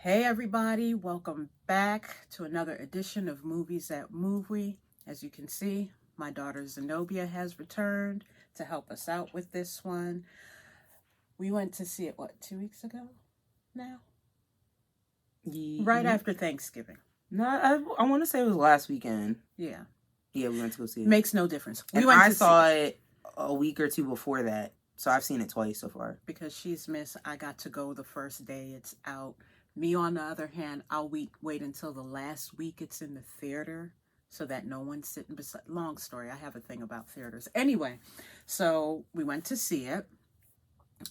Hey everybody, welcome back to another edition of Movies That Move We. As you can see, my daughter Zenobia has returned to help us out with this one. We went to see it, 2 weeks ago now? Right after Thanksgiving. No, I want to say it was last weekend. Yeah. Yeah, we went to go see it. Makes no difference. I saw it a week or two before that, so I've seen it twice so far. Because she's missed, I got to go the first day it's out. Me, on the other hand, I'll wait until the last week it's in the theater so that no one's sitting beside. Long story. I have a thing about theaters. Anyway, so we went to see it.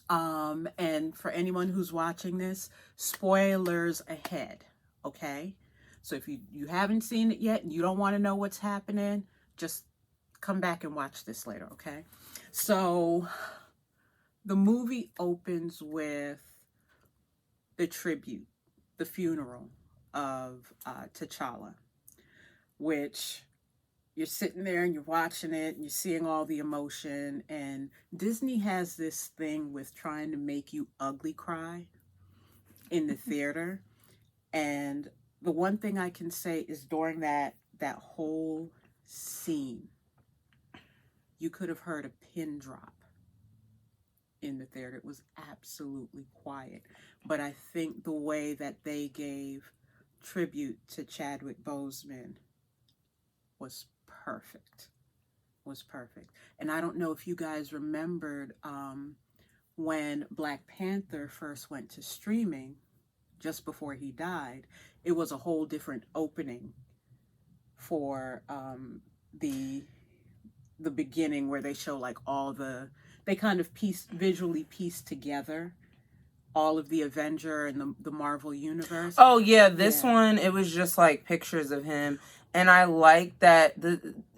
And for anyone who's watching this, spoilers ahead, okay? So if you haven't seen it yet and you don't want to know what's happening, just come back and watch this later, okay? So the movie opens with the tribute, the funeral of T'Challa, which you're sitting there and you're watching it and you're seeing all the emotion. And Disney has this thing with trying to make you ugly cry in the theater. And the one thing I can say is during that whole scene, you could have heard a pin drop in the theater. It was absolutely quiet. But I think the way that they gave tribute to Chadwick Boseman was perfect. And I don't know if you guys remembered when Black Panther first went to streaming, just before he died, it was a whole different opening for the beginning, where they show like they kind of visually pieced together all of the Avenger and the Marvel universe. Oh yeah, this one, it was just like pictures of him. And I like that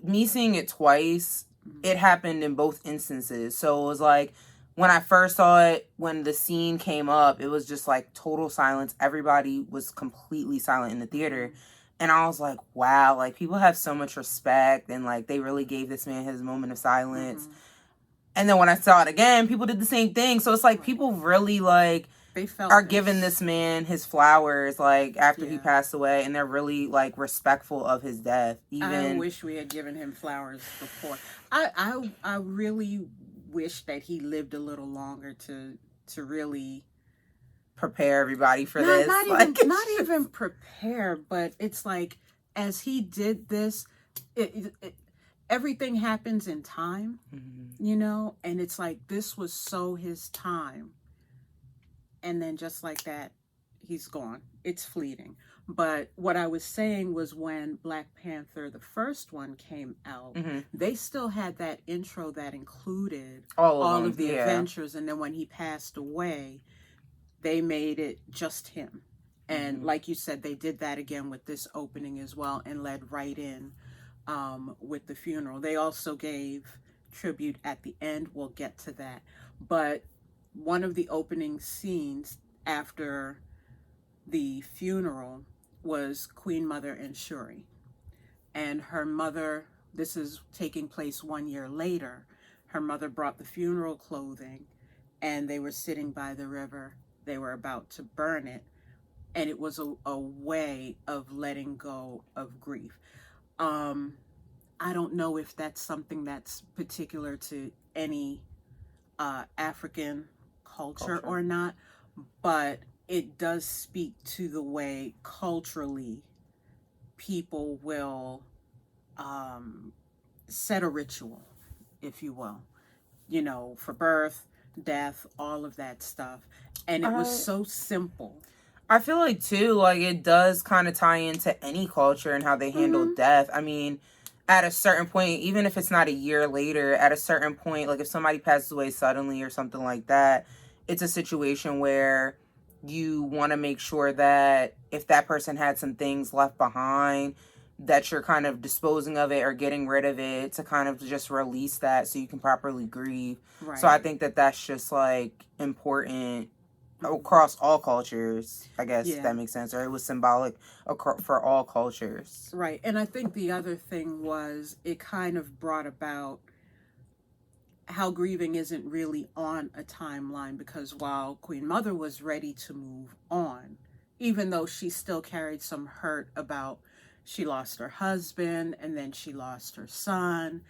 me seeing it twice, it happened in both instances. So it was like, when I first saw it, when the scene came up, it was just like total silence. Everybody was completely silent in the theater. And I was like, wow, like people have so much respect, and like they really gave this man his moment of silence. And then when I saw it again, people did the same thing. So it's like people really like are giving this man his flowers, like after he passed away, and they're really like respectful of his death. I wish we had given him flowers before. I really wish that he lived a little longer to really prepare everybody for this. Not even prepare, but it's like, as he did this, everything happens in time, you know? And it's like, this was so his time. And then just like that, he's gone. It's fleeting. But what I was saying was, when Black Panther, the first one, came out, they still had that intro that included all of the adventures. And then when he passed away, they made it just him. And like you said, they did that again with this opening as well, and led right in with the funeral. They also gave tribute at the end. We'll get to that. But one of the opening scenes after the funeral was Queen Mother and Shuri. And her mother, this is taking place 1 year later, her mother brought the funeral clothing, and they were sitting by the river. They were about to burn it. And it was a way of letting go of grief. I don't know if that's something that's particular to any African culture or not, but it does speak to the way culturally people will set a ritual, if you will, you know, for birth, death, all of that stuff. And it was so simple. I feel like too, like it does kind of tie into any culture and how they handle death. I mean, at a certain point, even if it's not a year later, at a certain point, like if somebody passes away suddenly or something like that, it's a situation where you want to make sure that if that person had some things left behind, that you're kind of disposing of it or getting rid of it to kind of just release that so you can properly grieve. Right. So I think that that's just like important across all cultures, I guess, if that makes sense. Or it was symbolic for all cultures. Right. And I think the other thing was, it kind of brought about how grieving isn't really on a timeline, because while Queen Mother was ready to move on, even though she still carried some hurt about she lost her husband and then she lost her son.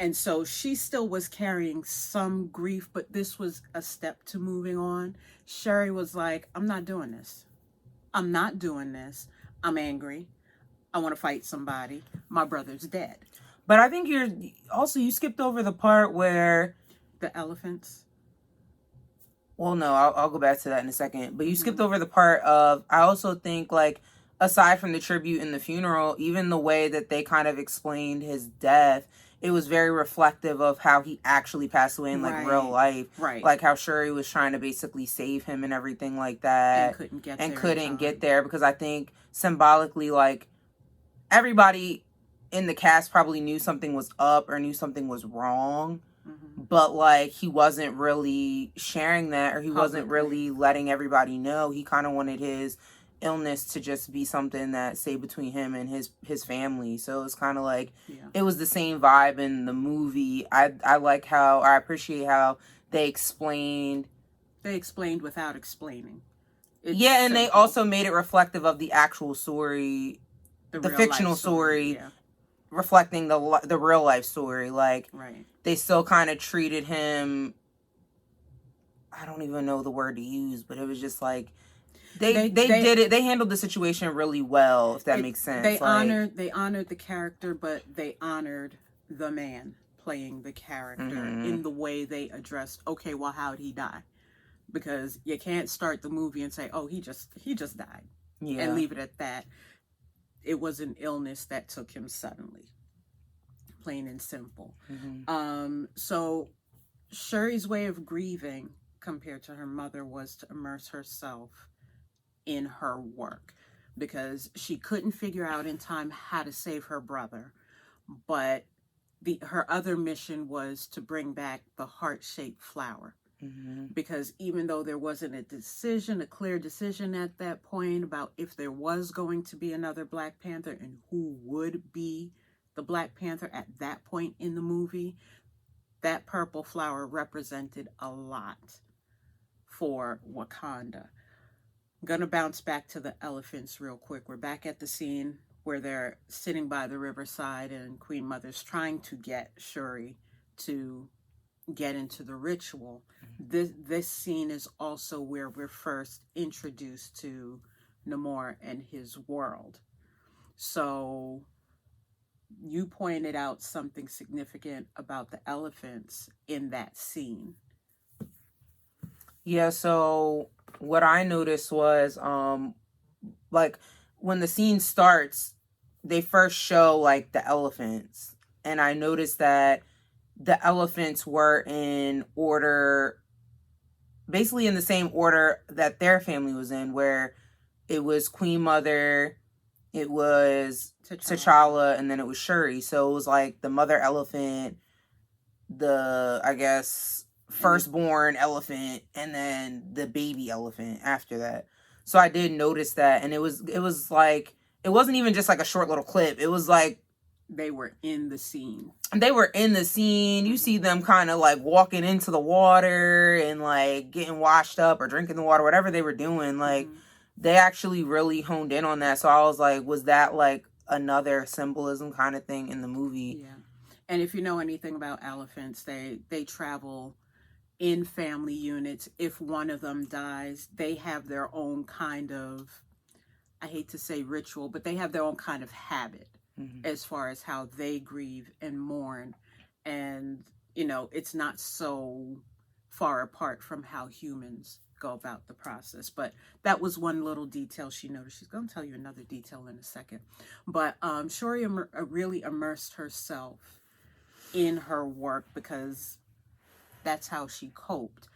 And so she still was carrying some grief, but this was a step to moving on. Shuri was like, I'm not doing this. I'm not doing this. I'm angry. I want to fight somebody. My brother's dead. But I think you skipped over the part where the elephants. Well, no, I'll go back to that in a second. But you skipped over the part of, I also think, like, aside from the tribute and the funeral, even the way that they kind of explained his death, it was very reflective of how he actually passed away in, like, real life. Right. Like, how Shuri was trying to basically save him and everything like that. And couldn't get there because I think symbolically, like, everybody in the cast probably knew something was up or knew something was wrong. But, like, he wasn't really sharing that, or he wasn't really letting everybody know. He kind of wanted his illness to just be something that stayed between him and his family. So it's kind of like, it was the same vibe in the movie. I appreciate how they explained. They explained without explaining. Yeah, and they also made it reflective of the actual story, the fictional story. Yeah. Reflecting the real life story. Like, they still kind of treated him, I don't even know the word to use, but it was just like they did it. They handled the situation really well, if that makes sense. They honored the character, but they honored the man playing the character in the way they addressed, okay, well, how'd he die? Because you can't start the movie and say, oh, he just died. Yeah. And leave it at that. It was an illness that took him suddenly. Plain and simple. So Shuri's way of grieving compared to her mother was to immerse herself in her work, because she couldn't figure out in time how to save her brother, but her other mission was to bring back the heart-shaped flower. Because even though there wasn't a clear decision at that point about if there was going to be another Black Panther and who would be the Black Panther at that point in the movie, that purple flower represented a lot for Wakanda. I'm going to bounce back to the elephants real quick. We're back at the scene where they're sitting by the riverside and Queen Mother's trying to get Shuri to get into the ritual. This scene is also where we're first introduced to Namor and his world. So you pointed out something significant about the elephants in that scene. Yeah, so what I noticed was like when the scene starts, they first show like the elephants, and I noticed that the elephants were in order, basically in the same order that their family was in, where it was Queen Mother, it was T'Challa, and then it was Shuri. So it was like the mother elephant, the, I guess, firstborn elephant, and then the baby elephant after that. So I did notice that, and it was like, it wasn't even just like a short little clip. It was like they were in the scene. You see them kind of like walking into the water and like getting washed up or drinking the water, whatever they were doing. Like they actually really honed in on that. So I was like, was that like another symbolism kind of thing in the movie? Yeah. And if you know anything about elephants, they travel in family units. If one of them dies, they have their own kind of, I hate to say ritual, but they have their own kind of habit as far as how they grieve and mourn. And, you know, it's not so far apart from how humans go about the process. But that was one little detail she noticed. She's going to tell you another detail in a second. But Shuri really immersed herself in her work because that's how she coped.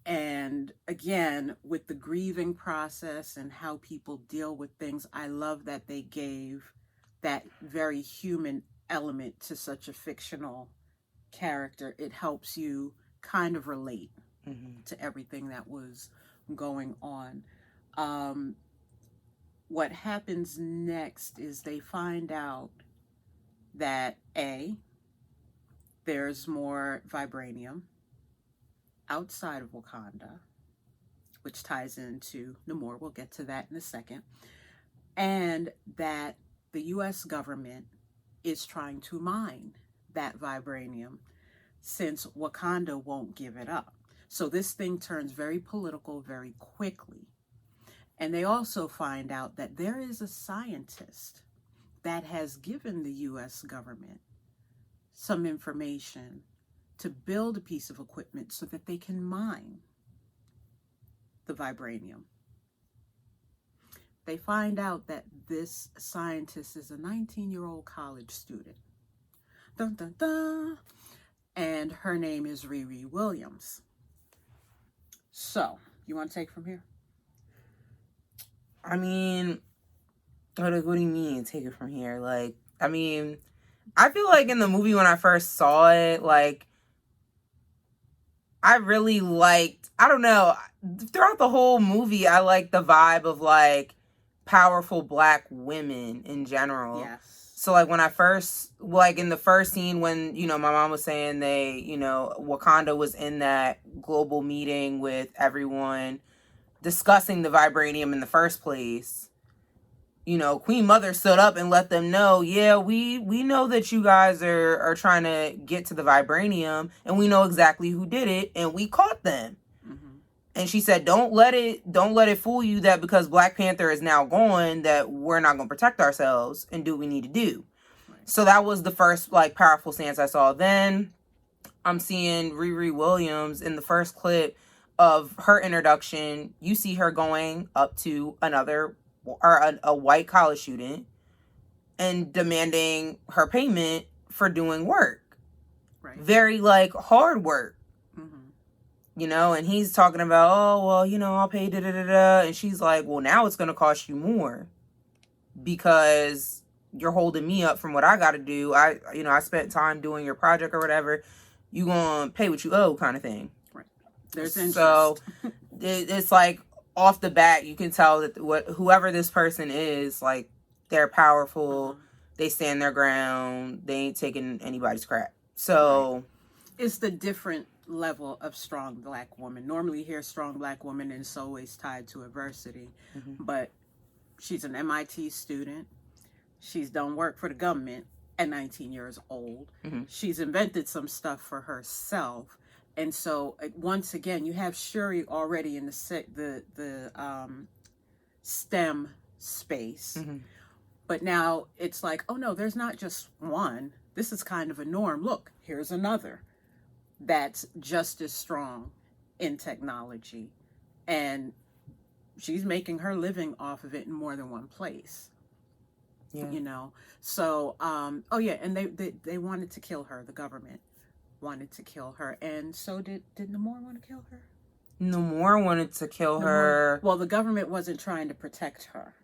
And again, with the grieving process and how people deal with things, I love that they gave that very human element to such a fictional character. It helps you kind of relate to everything that was going on. What happens next is they find out that there's more vibranium outside of Wakanda. which ties into Namor. We'll get to that in a second. And that the U.S. government is trying to mine that vibranium since Wakanda won't give it up. So this thing turns very political very quickly. And they also find out that there is a scientist that has given the U.S. government some information to build a piece of equipment so that they can mine the vibranium. They find out that this scientist is a 19-year-old college student. Dun, dun, dun. And her name is Ree Ree Williams. So, you want to take from here? I mean, what do you mean, take it from here? Like, I mean, I feel like in the movie when I first saw it, like, I really liked, I don't know, throughout the whole movie, I liked the vibe of, like, powerful Black women in general. Yes. So, like, when I first, like, in the first scene when, you know, my mom was saying they, you know, Wakanda was in that global meeting with everyone discussing the vibranium in the first place, you know, Queen Mother stood up and let them know, yeah, we know that you guys are trying to get to the vibranium, and we know exactly who did it, and we caught them. Mm-hmm. And she said, don't let it fool you that because Black Panther is now gone, that we're not going to protect ourselves and do what we need to do. Right. So that was the first, like, powerful stance I saw. Then I'm seeing Ree Ree Williams in the first clip of her introduction. You see her going up to another or a white college student and demanding her payment for doing work. Right. Very, like, hard work. Mm-hmm. You know, and he's talking about, oh, well, you know, I'll pay da-da-da-da. And she's like, well, now it's going to cost you more because you're holding me up from what I got to do. I spent time doing your project or whatever. You going to pay what you owe kind of thing. Right. There's interest. So it's like, off the bat, you can tell that whoever this person is, like, they're powerful. Uh-huh. They stand their ground. They ain't taking anybody's crap. So right. It's the different level of strong Black woman. Normally you hear strong Black woman and it's always tied to adversity. Mm-hmm. But she's an MIT student. She's done work for the government at 19 years old. Mm-hmm. She's invented some stuff for herself. And so, once again, you have Shuri already in the STEM space. Mm-hmm. But now it's like, oh, no, there's not just one. This is kind of a norm. Look, here's another that's just as strong in technology. And she's making her living off of it in more than one place. Yeah. You know? So, oh, yeah, and they wanted to kill her, the government wanted to kill her, and so did Namor want to kill her? Namor wanted to kill her. Well, the government wasn't trying to protect her.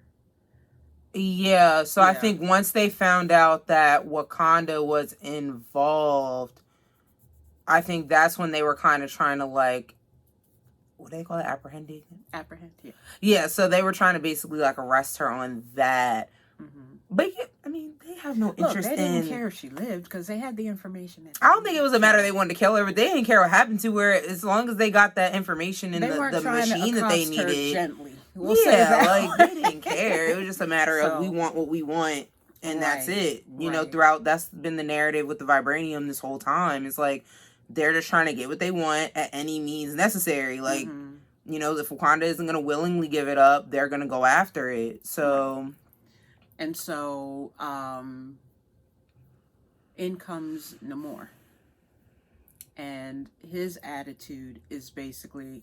Yeah, so yeah. I think once they found out that Wakanda was involved, I think that's when they were kind of trying to, like, what do they call it? Apprehend, yeah. Yeah, so they were trying to basically, like, arrest her on that. Mm-hmm. But, yeah, I mean, they have no interest in... They didn't care if she lived because they had the information. I don't think it was a matter they wanted to kill her, but they didn't care what happened to her as long as they got that information in the machine that they needed. Gently. We'll say that. Like, they didn't care. It was just a matter of we want what we want, and that's it. You know, throughout, that's been the narrative with the vibranium this whole time. It's like, they're just trying to get what they want at any means necessary. Like, you know, if Wakanda isn't going to willingly give it up, they're going to go after it. So... Right. And so, in comes Namor. And his attitude is basically,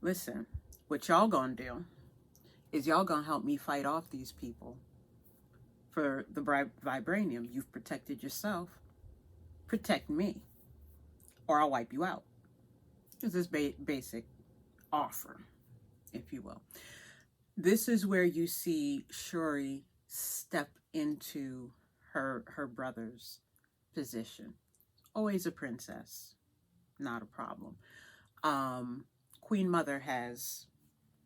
listen, what y'all gonna do is y'all gonna help me fight off these people for the vibranium. You've protected yourself. Protect me. Or I'll wipe you out. It's this basic offer, if you will. This is where you see Shuri step into her brother's position. Always a princess, not a problem. Queen Mother has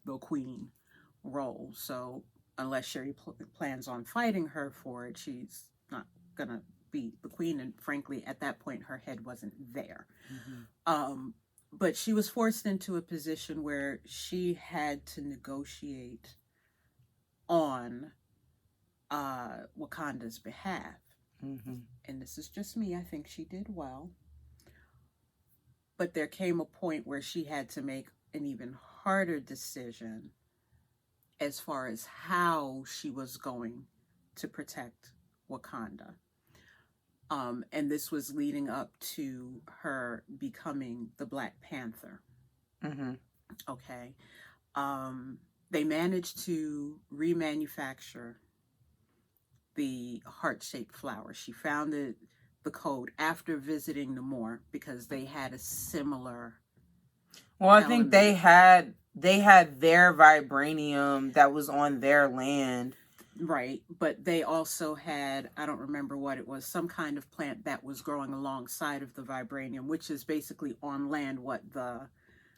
the queen role, so unless Shuri plans on fighting her for it, she's not gonna be the queen. And frankly, at that point, her head wasn't there. Mm-hmm. But she was forced into a position where she had to negotiate on Wakanda's behalf. Mm-hmm. And this is just me. I think she did well. But there came a point where she had to make an even harder decision as far as how she was going to protect Wakanda. And this was leading up to her becoming the Black Panther. Mm-hmm. Okay. They managed to remanufacture the heart-shaped flower. She found the code after visiting Namor because they had a similar. Well, I think they had their vibranium that was on their land. Right, but they also had, I don't remember what it was, some kind of plant that was growing alongside of the vibranium, which is basically on land what the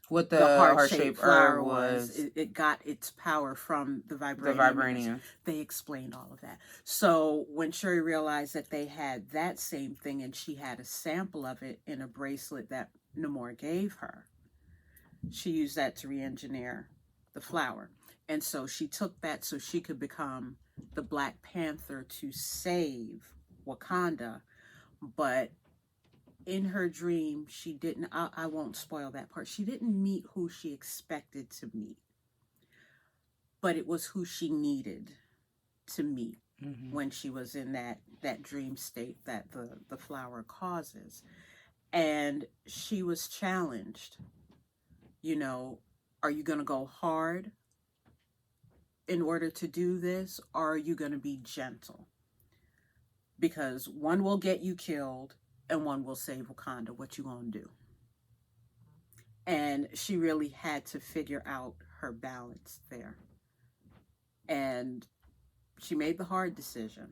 heart-shaped flower was. It got its power from the vibranium. They explained all of that. So when Shuri realized that they had that same thing and she had a sample of it in a bracelet that Namor gave her, she used that to re-engineer the flower. And so she took that so she could become the Black Panther to save Wakanda. But in her dream, she didn't, I won't spoil that part. She didn't meet who she expected to meet. But it was who she needed to meet when she was in that dream state that the flower causes. And she was challenged. You know, are you going to go hard in order to do this, or are you going to be gentle? Because one will get you killed and one will save Wakanda. What you going to do? And she really had to figure out her balance there. And she made the hard decision.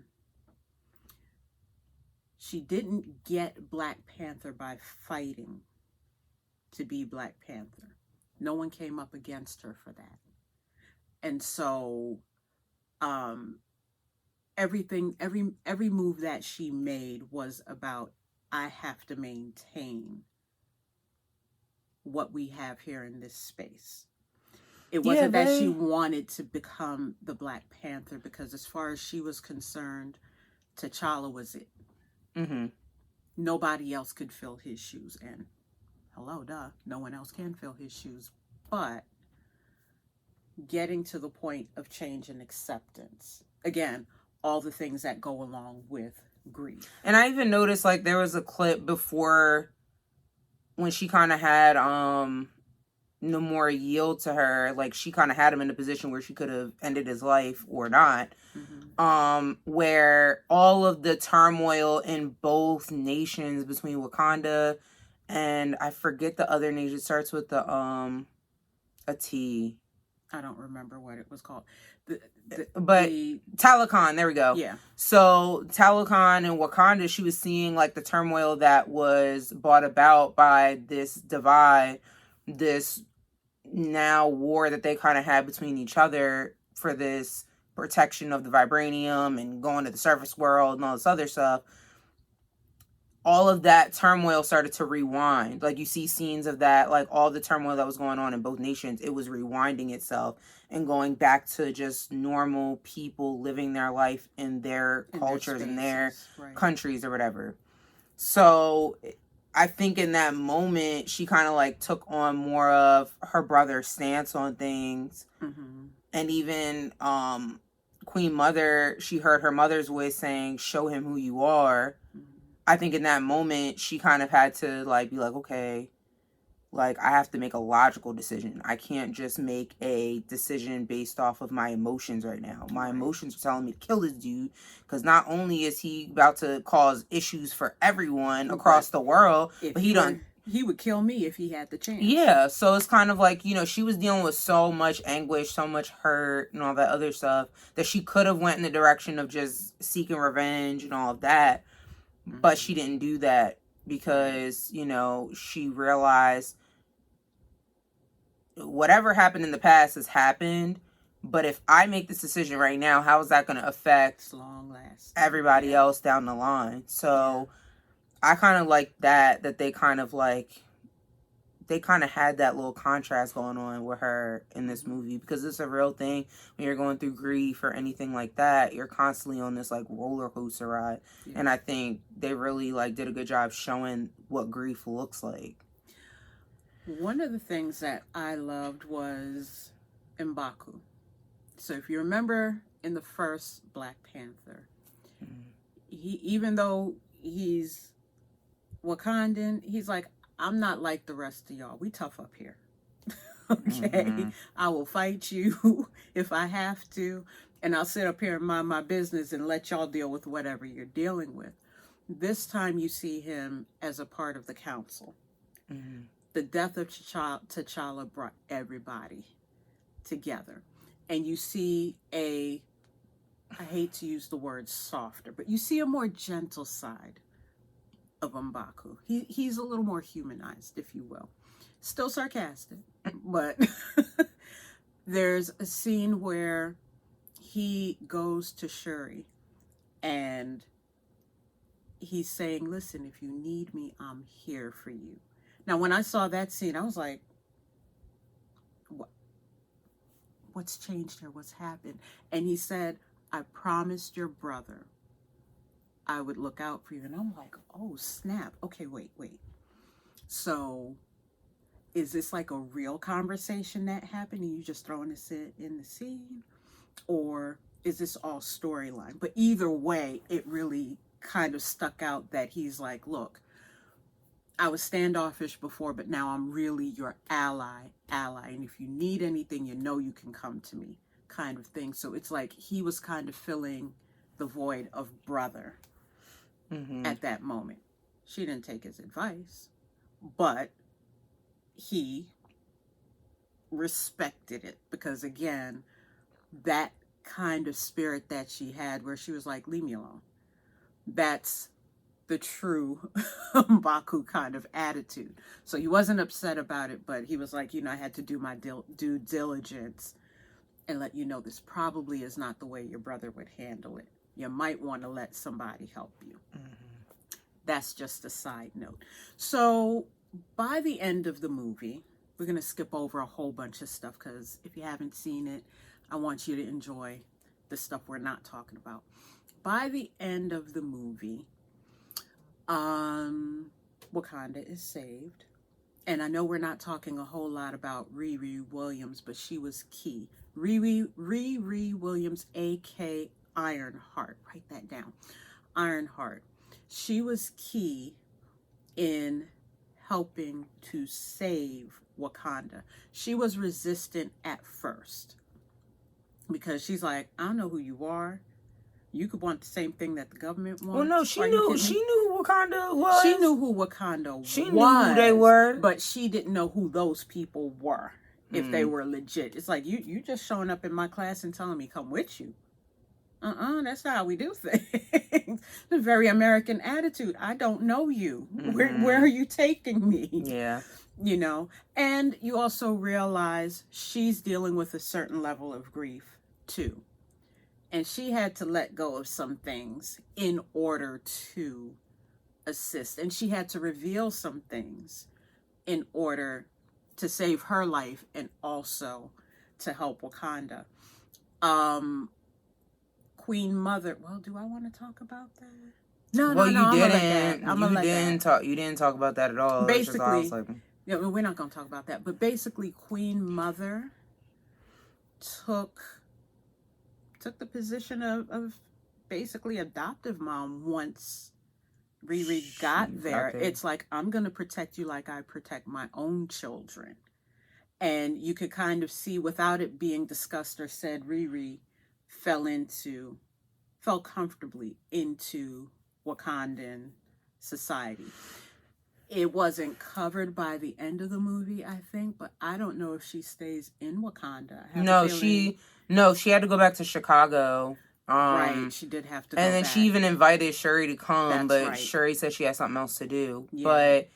She didn't get Black Panther by fighting to be Black Panther. No one came up against her for that. And so every move that she made was about, I have to maintain what we have here in this space. It wasn't that she wanted to become the Black Panther, because as far as she was concerned, T'Challa was it. Mm-hmm. Nobody else could fill his shoes. And hello, duh, no one else can fill his shoes. But getting to the point of change and acceptance. Again, all the things that go along with grief. And I even noticed, like, there was a clip before when she kind of had Namor yield to her. Like, she kind of had him in a position where she could have ended his life or not. Mm-hmm. Where all of the turmoil in both nations between Wakanda and I forget the other nation. It starts with a T. I don't remember what it was called. But Talokan, there we go. Yeah. So Talokan and Wakanda, she was seeing like the turmoil that was brought about by this divide, this now war that they kind of had between each other for this protection of the vibranium and going to the surface world and all this other stuff. All of that turmoil started to rewind. Like, you see scenes of that, like all the turmoil that was going on in both nations, it was rewinding itself and going back to just normal people living their life in their cultures and their countries or whatever. So I think in that moment, she kind of like took on more of her brother's stance on things. Mm-hmm. And even Queen Mother, she heard her mother's voice saying, show him who you are. I think in that moment, she kind of had to, like, be like, okay, like, I have to make a logical decision. I can't just make a decision based off of my emotions right now. My emotions are telling me to kill this dude, because not only is he about to cause issues for everyone across the world, but he would kill me if he had the chance. Yeah, so it's kind of like, you know, she was dealing with so much anguish, so much hurt, and all that other stuff, that she could have went in the direction of just seeking revenge and all of that. But she didn't do that because, you know, she realized whatever happened in the past has happened. But if I make this decision right now, how is that going to affect everybody else down the line? So I kind of like that they kind of like they kind of had that little contrast going on with her in this movie, because it's a real thing when you're going through grief or anything like that. You're constantly on this like roller coaster ride, and I think they really like did a good job showing what grief looks like. One of the things that I loved was M'Baku. So if you remember in the first Black Panther, he, even though he's Wakandan, he's like, I'm not like the rest of y'all. We tough up here. Okay? I will fight you if I have to, and I'll sit up here and mind my business and let y'all deal with whatever you're dealing with. This time you see him as a part of the council. The death of T'Challa brought everybody together. And you see I hate to use the word softer, but you see a more gentle side of M'Baku. He's a little more humanized, if you will. Still sarcastic, but there's a scene where he goes to Shuri and he's saying, listen, if you need me, I'm here for you. Now, when I saw that scene, I was like, what's changed here? What's happened? And he said, I promised your brother I would look out for you. And I'm like, oh, snap. Okay, wait. So is this like a real conversation that happened and you just throwing this in the scene? Or is this all storyline? But either way, it really kind of stuck out that he's like, look, I was standoffish before, but now I'm really your ally. And if you need anything, you know you can come to me, kind of thing. So it's like he was kind of filling the void of brother at that moment. She didn't take his advice, but he respected it because, again, that kind of spirit that she had where she was like, leave me alone. That's the true M'Baku kind of attitude. So he wasn't upset about it, but he was like, I had to do my due diligence and let you know this probably is not the way your brother would handle it. You might want to let somebody help you. That's just a side note. So by the end of the movie, we're going to skip over a whole bunch of stuff because if you haven't seen it, I want you to enjoy the stuff we're not talking about. By the end of the movie, Wakanda is saved. And I know we're not talking a whole lot about Ree Ree Williams, but she was key. Ree Ree Williams, a.k.a. Ironheart. Write that down. Ironheart. She was key in helping to save Wakanda. She was resistant at first because she's like, I don't know who you are. You could want the same thing that the government wants. Well, no, she knew who Wakanda was. She knew who Wakanda was. She knew who they were. But she didn't know who those people were, if they were legit. It's like, you just showing up in my class and telling me come with you. That's not how we do things. It's a very American attitude. I don't know you. Where are you taking me? Yeah. And you also realize she's dealing with a certain level of grief too. And she had to let go of some things in order to assist. And she had to reveal some things in order to save her life and also to help Wakanda. Queen Mother. Well, do I want to talk about that? No, you didn't talk about that at all. Basically, we're not going to talk about that. But basically, Queen Mother took the position of basically adoptive mom once Ree Ree got there. It's like, I'm going to protect you like I protect my own children. And you could kind of see, without it being discussed or said, Ree Ree fell comfortably into Wakandan society. It wasn't covered by the end of the movie, I think, but I don't know if she stays in Wakanda. She had to go back to Chicago. Right, she did have to go and then back. She even invited Shuri to come, That's but right. Shuri said she had something else to do. Yeah. But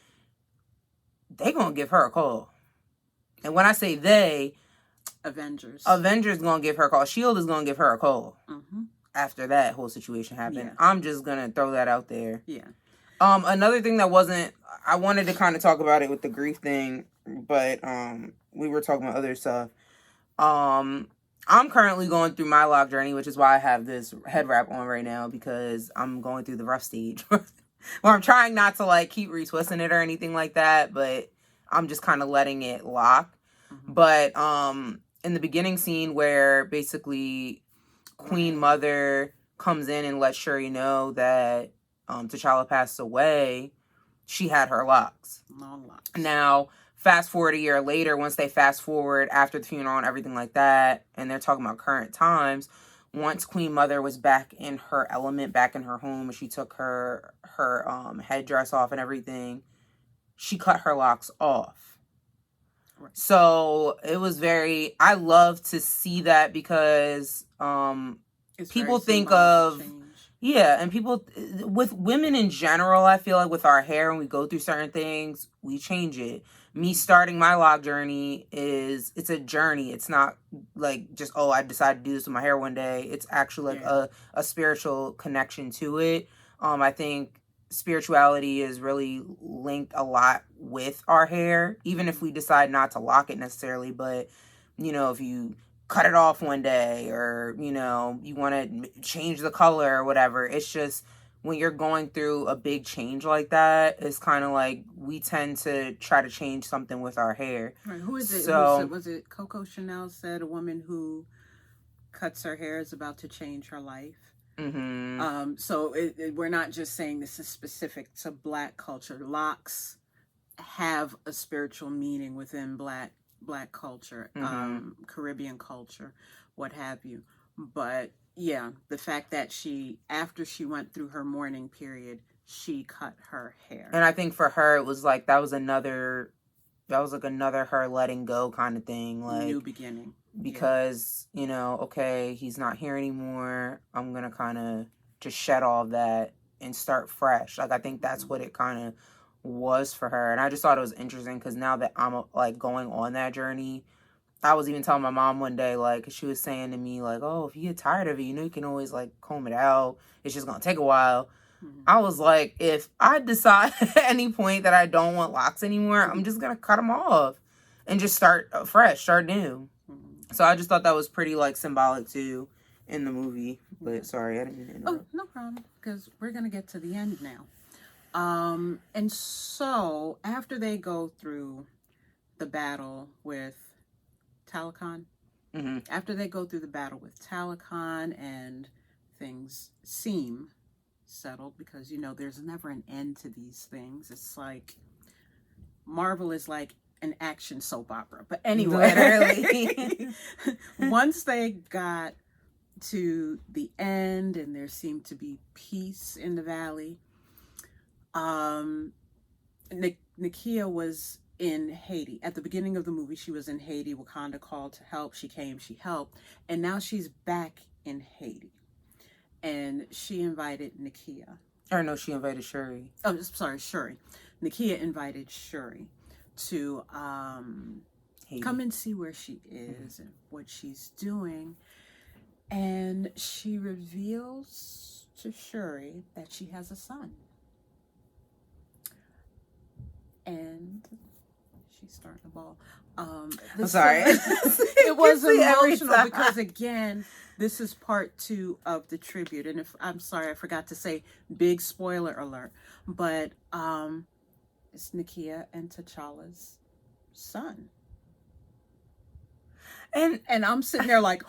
they gonna give her a call. And when I say they, Avengers gonna give her a call. S.H.I.E.L.D. is gonna give her a call. After that whole situation happened. Yeah. I'm just gonna throw that out there. Yeah. Another thing I wanted to kind of talk about it with the grief thing. but we were talking about other stuff. I'm currently going through my lock journey, which is why I have this head wrap on right now, because I'm going through the rough stage where I'm trying not to like keep retwisting it or anything like that, but I'm just kind of letting it lock. Mm-hmm. But in the beginning scene where basically Queen Mother comes in and lets Shuri know that T'Challa passed away, she had her locks. Long locks. Now, fast forward a year later, once they fast forward after the funeral and everything like that, and they're talking about current times, once Queen Mother was back in her element, back in her home, and she took her headdress off and everything, she cut her locks off. Right. So it was I love to see that, because people think of change. Yeah, and people, with women in general, I feel like with our hair, when we go through certain things, we change it. Me starting my lock journey it's a journey. It's not like just, oh, I decided to do this with my hair one day. It's actually like a spiritual connection to it. I think spirituality is really linked a lot with our hair, even if we decide not to lock it necessarily. But, you know, if you cut it off one day, or, you know, you want to change the color or whatever, it's just, when you're going through a big change like that, it's kind of like we tend to try to change something with our hair. Right. Who is it? So, was it Coco Chanel said a woman who cuts her hair is about to change her life? Mm-hmm. So we're not just saying this is specific to Black culture. Locks have a spiritual meaning within Black culture, Caribbean culture, what have you. But yeah, the fact that after she went through her mourning period, she cut her hair. And I think for her, it was like, that was like another her letting go kind of thing. Like, new beginning. Because, you know, okay, he's not here anymore. I'm going to kind of just shed all of that and start fresh. Like, I think that's what it kind of was for her. And I just thought it was interesting, because now that I'm like going on that journey, I was even telling my mom one day, like, she was saying to me, like, oh, if you get tired of it, you know, you can always like comb it out. It's just gonna take a while. I was like, if I decide at any point that I don't want locks anymore, I'm just gonna cut them off and just start fresh, start new. So I just thought that was pretty like symbolic too in the movie. But sorry, I didn't mean to interrupt. Oh, no problem, because we're gonna get to the end now. And so after they go through the battle with Talokan, after they go through the battle with Talokan and things seem settled, because, you know, there's never an end to these things. It's like Marvel is like an action soap opera. But anyway, literally, once they got to the end and there seemed to be peace in the valley, Nakia was in Haiti. At the beginning of the movie, she was in Haiti. Wakanda called to help. She came, she helped. And now she's back in Haiti. And she invited Nakia. Or no, she invited Shuri. Oh, sorry, Shuri. Nakia invited Shuri to come and see where she is and what she's doing. And she reveals to Shuri that she has a son. And she's starting to bawl. I'm sorry. It was emotional because, again, this is part 2 of the tribute. And I'm sorry, I forgot to say, big spoiler alert. But it's Nakia and T'Challa's son. And I'm sitting there like,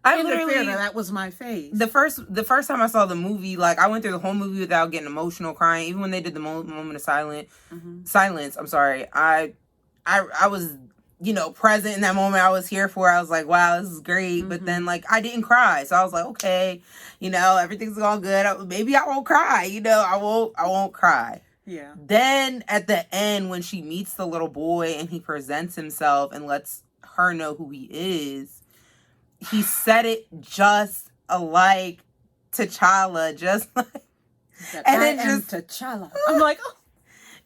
I literally, that was my face. The first time I saw the movie, like, I went through the whole movie without getting emotional, crying. Even when they did the moment of silence, I'm sorry. I was, you know, present in that moment. I was here for it. I was like, wow, this is great. But then, like, I didn't cry. So I was like, okay, you know, everything's all good. Maybe I won't cry. You know, I won't cry. Yeah. Then at the end, when she meets the little boy and he presents himself and lets her know who he is, he said it just like T'Challa, just like, and I am T'Challa. I'm like, oh.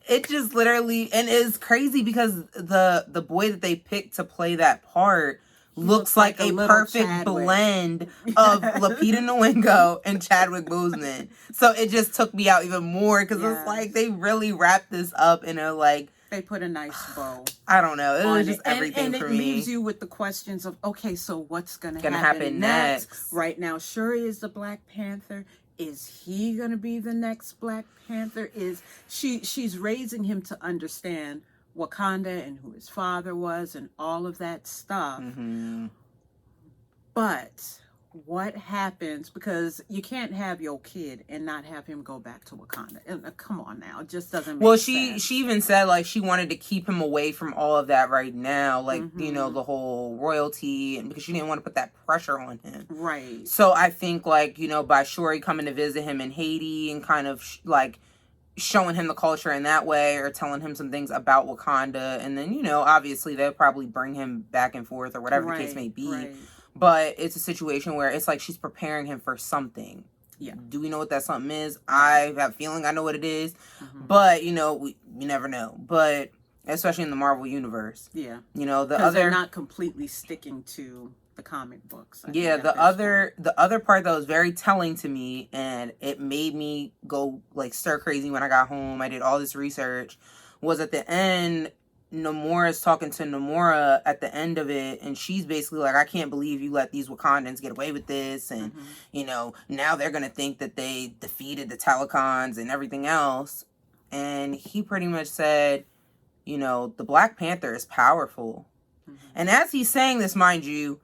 It just literally, and it's crazy because the boy that they picked to play that part looks like a perfect Chadwick. Blend of Lupita Nyong'o and Chadwick Boseman. So it just took me out even more, because it's like they really wrapped this up in a like they put a nice bow. I don't know. It on was just everything and for it me. leaves you with the questions of, okay, so what's gonna happen next? Right now, Shuri is the Black Panther. Is he gonna be the next Black Panther? She's raising him to understand Wakanda and who his father was and all of that stuff. Mm-hmm. But what happens, because you can't have your kid and not have him go back to Wakanda. And, come on now, it just doesn't make sense. She even said like she wanted to keep him away from all of that right now, like you know, Mm-hmm. the whole royalty, and because she didn't want to put that pressure on him. Right. So I think like, you know, by Shuri coming to visit him in Haiti and kind of like showing him the culture in that way, or telling him some things about Wakanda, and then, you know, obviously they'll probably bring him back and forth or whatever the case may be. Right. But it's a situation where it's like she's preparing him for something. Yeah. Do we know what that something is? I have a feeling I know what it is. Mm-hmm. But, you know, we never know. But especially in the Marvel universe. Yeah. You know, they're not completely sticking to the comic books. The other part that was very telling to me, and it made me go like stir crazy when I got home. I did all this research. Was at the end, Namor is talking to Namora at the end of it, and she's basically like, I can't believe you let these Wakandans get away with this, and Mm-hmm. you know, now they're gonna think that they defeated the Telecons and everything else. And he pretty much said, you know, the Black Panther is powerful. Mm-hmm. And as he's saying this, mind you,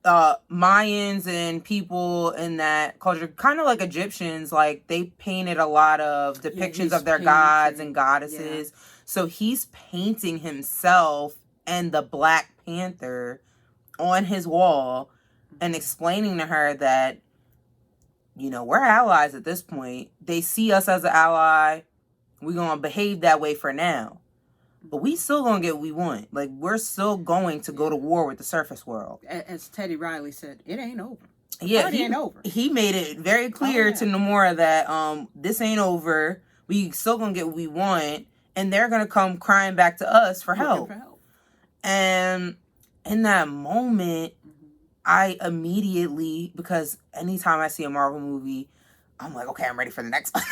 Mayans and people in that culture, kind of like Egyptians, like they painted a lot of depictions of their gods and goddesses. Yeah. So he's painting himself and the Black Panther on his wall and explaining to her that, you know, we're allies at this point. They see us as an ally. We're going to behave that way for now. But we still gonna get what we want. Like, we're still going to go to war with the surface world. As Teddy Riley said, it ain't over. It ain't over. He made it very clear to Namora that this ain't over. We still gonna get what we want, and they're gonna come crying back to us for help. And in that moment, I immediately, because anytime I see a Marvel movie, I'm like, okay, I'm ready for the next one.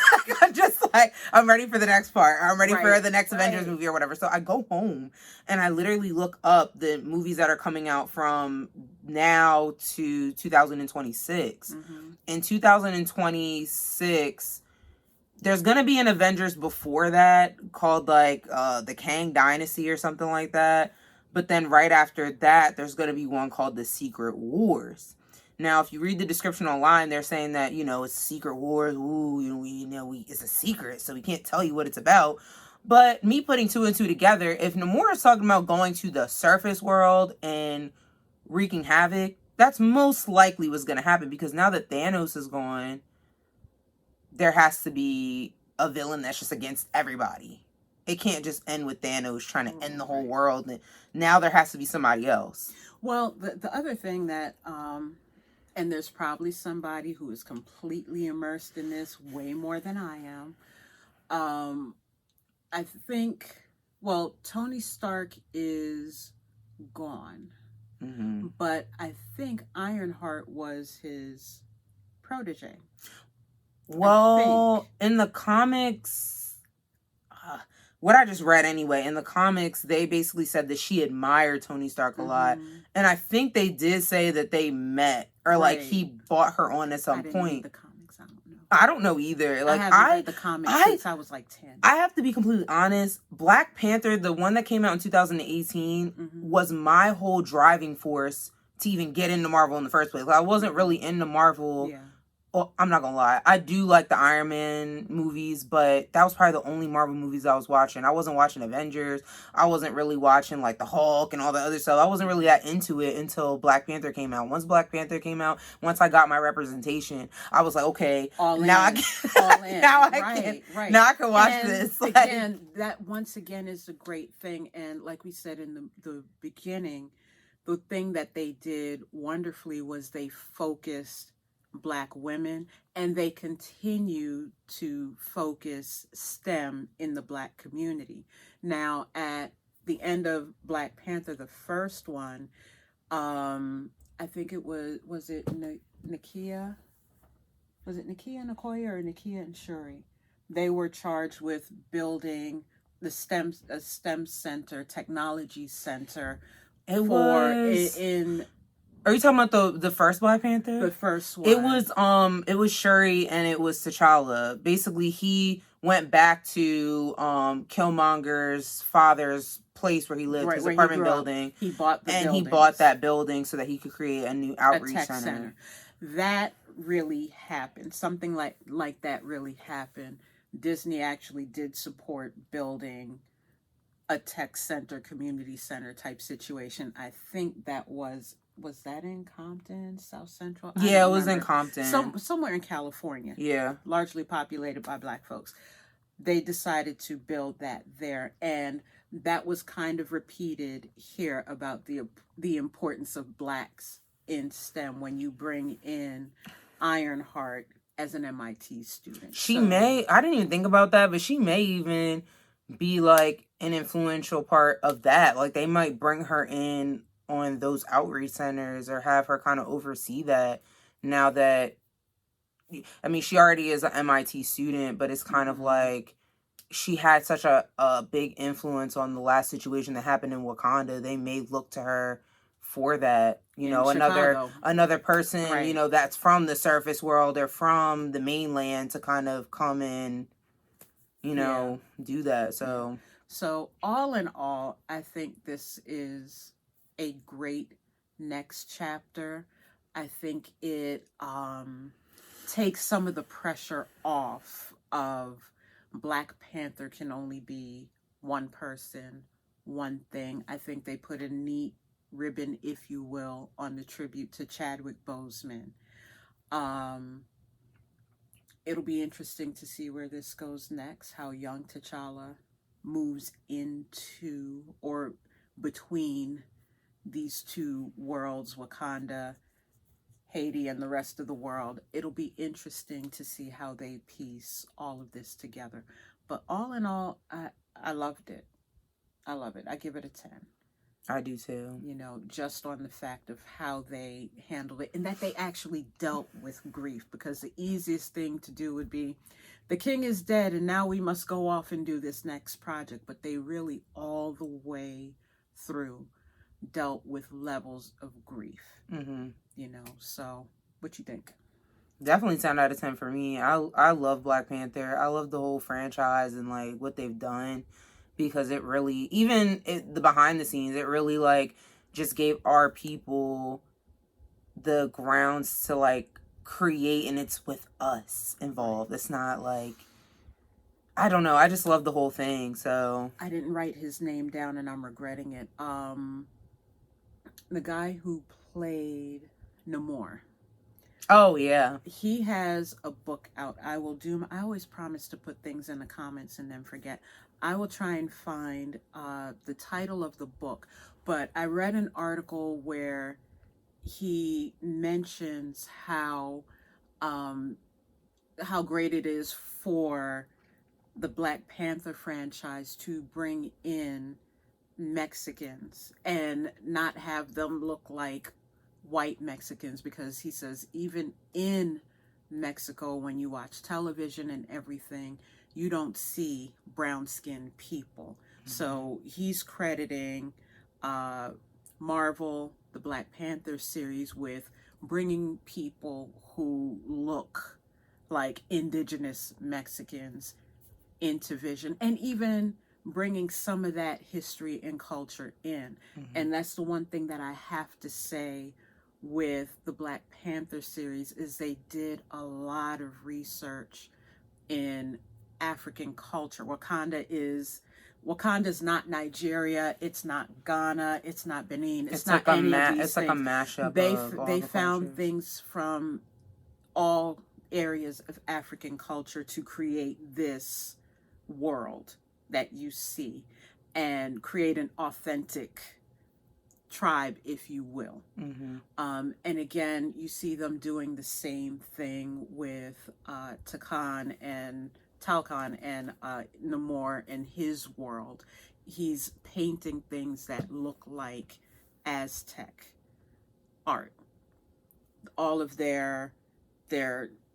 I'm just like, I'm ready for the next part. I'm ready for the next Avengers movie or whatever. So I go home and I literally look up the movies that are coming out from now to 2026. Mm-hmm. In 2026, there's going to be an Avengers before that called like the Kang Dynasty or something like that. But then right after that, there's going to be one called the Secret Wars. Now, if you read the description online, they're saying that, you know, it's Secret Wars. Ooh, it's a secret, so we can't tell you what it's about. But me putting two and two together, if Namor is talking about going to the surface world and wreaking havoc, that's most likely what's going to happen. Because now that Thanos is gone, there has to be a villain that's just against everybody. It can't just end with Thanos trying to end the whole world. And now there has to be somebody else. Well, the other thing that... and there's probably somebody who is completely immersed in this way more than I am. I think, well, Tony Stark is gone. Mm-hmm. But I think Ironheart was his protege. Well, in the comics... what I just read anyway, in the comics, they basically said that she admired Tony Stark a lot. And I think they did say that they met, or like he brought her on at some point. Read the comics, I don't know. I don't know either. Like, I haven't read the comics since I was like 10. I have to be completely honest. Black Panther, the one that came out in 2018, was my whole driving force to even get into Marvel in the first place. Like, I wasn't really into Marvel. Yeah. Well, I'm not gonna lie. I do like the Iron Man movies, but that was probably the only Marvel movies I was watching. I wasn't watching Avengers. I wasn't really watching like the Hulk and all the other stuff. I wasn't really that into it until Black Panther came out. Once Black Panther came out, once I got my representation, I was like, okay, now I can watch this. Again, that once again is a great thing. And like we said in the beginning, the thing that they did wonderfully was they focused Black women, and they continue to focus STEM in the Black community. Now, at the end of Black Panther, the first one, I think it was it Nakia? Was it Nakia and Okoye or Nakia and Shuri? They were charged with building a STEM center, technology center. It was in. Are you talking about the first Black Panther? The first one. It was Shuri and it was T'Challa. Basically, he went back to Killmonger's father's place where he lived, his apartment building. He bought he bought that building so that he could create a new outreach center. That really happened. Something like that really happened. Disney actually did support building a tech center, community center type situation. I think that was that in Compton, South Central? Yeah, it was in Compton. Somewhere in California. Yeah. Largely populated by Black folks. They decided to build that there, and that was kind of repeated here about the importance of Blacks in STEM when you bring in Ironheart as an MIT student. I didn't even think about that, but she may even be like an influential part of that. Like they might bring her in on those outreach centers or have her kind of oversee that now that, I mean, she already is an MIT student, but it's kind of like she had such a big influence on the last situation that happened in Wakanda. They may look to her for that, you know, another person, right, you know, that's from the surface world or from the mainland to kind of come in, you know, do that. So all in all, I think this is a great next chapter. I think it takes some of the pressure off of Black Panther can only be one person, one thing. I think they put a neat ribbon, if you will, on the tribute to Chadwick Boseman. It'll be interesting to see where this goes next, how young T'Challa moves into or between these two worlds, Wakanda, Haiti, and the rest of the world. It'll be interesting to see how they piece all of this together. But all in all, I loved it. I love it. I give it a 10. I do too. You know, just on the fact of how they handled it and that they actually dealt with grief, because the easiest thing to do would be the king is dead and now we must go off and do this next project. But they really all the way through dealt with levels of grief. Mm-hmm. You know, so what you think? Definitely 10 out of 10 for me. I love Black Panther. I love the whole franchise and like what they've done, because it really, the behind the scenes, it really like just gave our people the grounds to like create, and it's with us involved. It's not like, I don't know. I just love the whole thing. So I didn't write his name down and I'm regretting it. The guy who played Namor. Oh, yeah. He has a book out. I always promise to put things in the comments and then forget. I will try and find the title of the book. But I read an article where he mentions how great it is for the Black Panther franchise to bring in Mexicans and not have them look like white Mexicans, because he says even in Mexico, when you watch television and everything, you don't see brown-skinned people. Mm-hmm. So he's crediting Marvel, the Black Panther series, with bringing people who look like indigenous Mexicans into vision, and even bringing some of that history and culture in. Mm-hmm. And that's the one thing that I have to say with the Black Panther series is they did a lot of research in African culture. Wakanda's not Nigeria, it's not Ghana, it's not Benin, it's not like any of these it's things. Like a mashup. They found cultures. Things from all areas of African culture to create this world that you see and create an authentic tribe, if you will. Mm-hmm. And again, you see them doing the same thing with Talcon and Namor and his world. He's painting things that look like Aztec art. All of their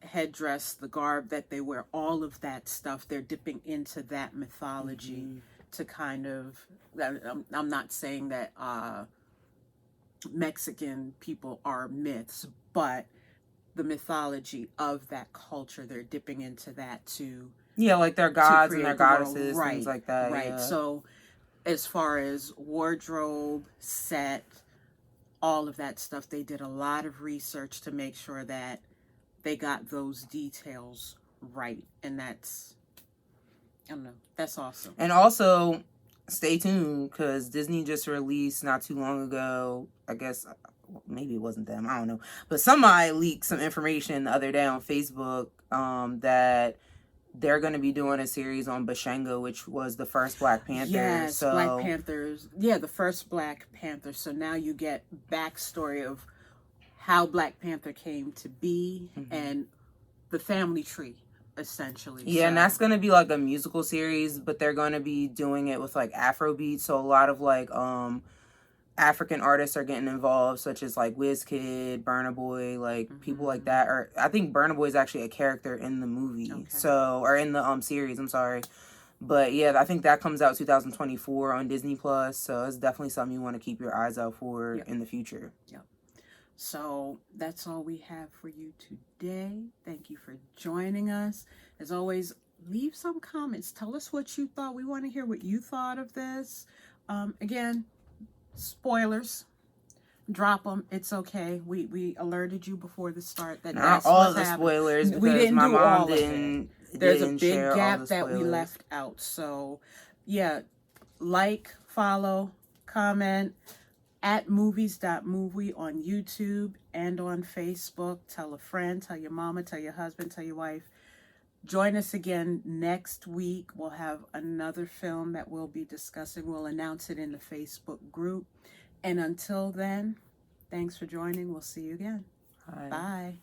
headdress, the garb that they wear, all of that stuff, they're dipping into that mythology. Mm-hmm. to kind of, I'm not saying that Mexican people are myths, but the mythology of that culture, they're dipping into that to like their gods and create their the world. goddesses, Right, things like that. right. Yeah. So as far as wardrobe, set, all of that stuff, they did a lot of research to make sure that they got those details right. And that's, I don't know, that's awesome. And also, stay tuned, because Disney just released not too long ago, I guess, maybe it wasn't them, I don't know, but somebody leaked some information the other day on Facebook that they're going to be doing a series on Bashenga, which was the first Black Panther. Yes, so Black Panthers. Yeah, the first Black Panther. So now you get backstory of how Black Panther came to be and the family tree, essentially. Yeah, so. And that's going to be like a musical series, but they're going to be doing it with like Afrobeat. So a lot of like African artists are getting involved, such as like Wizkid, Burna Boy, like people like that. Or I think Burna Boy is actually a character in the movie, or in the series. I'm sorry, but yeah, I think that comes out 2024 on Disney Plus. So it's definitely something you want to keep your eyes out for in the future. Yep. So that's all we have for you today. Thank you for joining us. As always, leave some comments. Tell us what you thought. We want to hear what you thought of this. Again, spoilers, drop them. It's okay. We alerted you before the start that not all the spoilers, because we didn't my do mom all didn't. There's a didn't big share gap all the that we spoilers. left out. So yeah, like, follow, comment at movies.movie on YouTube and on Facebook. Tell a friend, tell your mama, tell your husband, tell your wife. Join us again next week. We'll have another film that we'll be discussing. We'll announce it in the Facebook group. And until then, thanks for joining. We'll see you again. Bye. Bye.